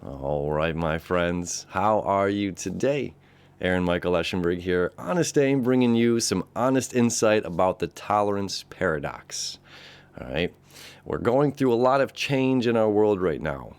All right, my friends, how are you today? Michael Eschenburg here, Honest AIM, bringing you some honest insight about the tolerance paradox. All right, we're going through a lot of change in our world right now.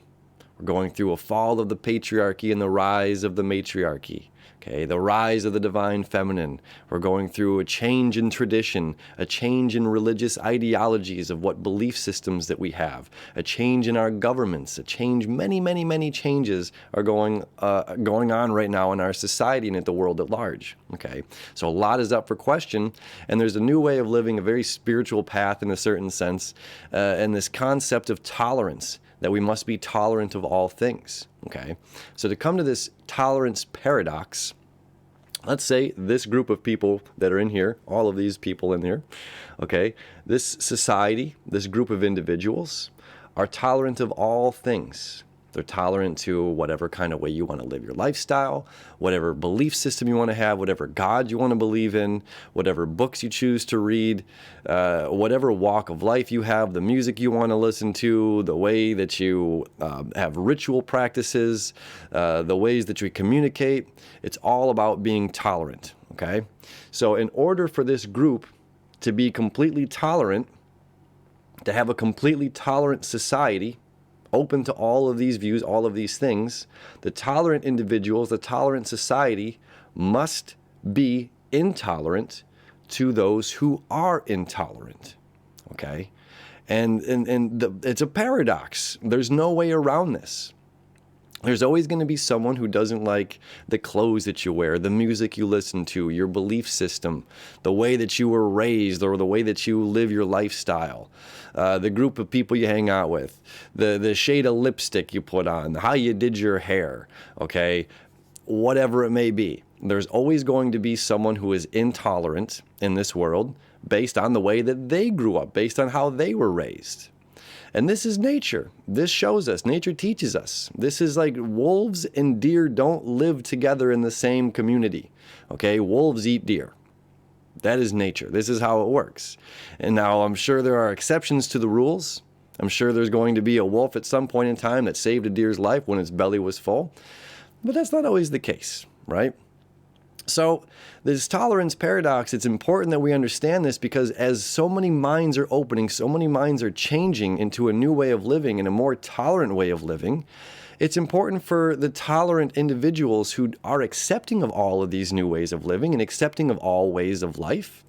We're going through a fall of the patriarchy and the rise of the matriarchy. Okay, the rise of the divine feminine. We're going through a change in tradition, a change in religious ideologies of what belief systems that we have, a change in our governments, a change, many changes are going on right now in our society and at the world at large. Okay, so a lot is up for question, and there's a new way of living, a very spiritual path in a certain sense, and this concept of tolerance, that we must be tolerant of all things. Okay, so to come to this tolerance paradox, let's say this group of people that are in here, all of these people in here, okay, this society, this group of individuals are tolerant of all things. They're tolerant to whatever kind of way you want to live your lifestyle, whatever belief system you want to have, whatever God you want to believe in, whatever books you choose to read, whatever walk of life you have, the music you want to listen to, the way that you have ritual practices, the ways that you communicate. It's all about being tolerant, okay? So in order for this group to be completely tolerant, to have a completely tolerant society, open to all of these views, all of these things, the tolerant individuals, the tolerant society must be intolerant to those who are intolerant, okay? It's a paradox. There's no way around this. There's always going to be someone who doesn't like the clothes that you wear, the music you listen to, your belief system, the way that you were raised, or the way that you live your lifestyle, the group of people you hang out with, the shade of lipstick you put on, how you did your hair, okay? Whatever it may be. There's always going to be someone who is intolerant in this world based on the way that they grew up, based on how they were raised. And this is nature. This shows us. Nature teaches us. This is like wolves and deer don't live together in the same community. Okay, wolves eat deer. That is nature. This is how it works. And now I'm sure there are exceptions to the rules. I'm sure there's going to be a wolf at some point in time that saved a deer's life when its belly was full. But that's not always the case, right? So this tolerance paradox, it's important that we understand this, because as so many minds are opening, so many minds are changing into a new way of living and a more tolerant way of living, it's important for the tolerant individuals who are accepting of all of these new ways of living and accepting of all ways of life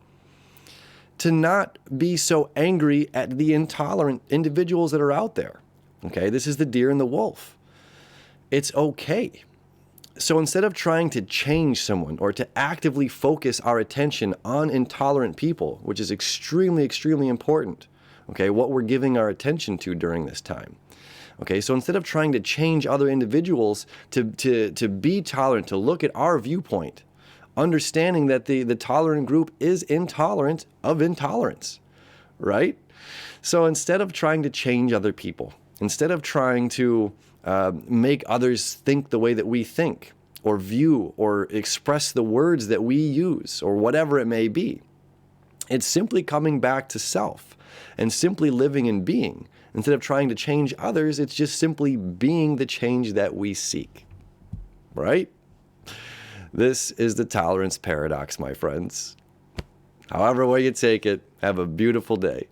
to not be so angry at the intolerant individuals that are out there. Okay, this is the deer and the wolf. It's okay. So instead of trying to change someone or to actively focus our attention on intolerant people, which is extremely important, okay, what we're giving our attention to during this time. Okay, so instead of trying to change other individuals to be tolerant, to look at our viewpoint, understanding that the tolerant group is intolerant of intolerance, right? So instead of trying to change other people, instead of trying to make others think the way that we think, or view, or express the words that we use, or whatever it may be, it's simply coming back to self and simply living and being. Instead of trying to change others, it's just simply being the change that we seek, right? This is the tolerance paradox, my friends. However way you take it, have a beautiful day.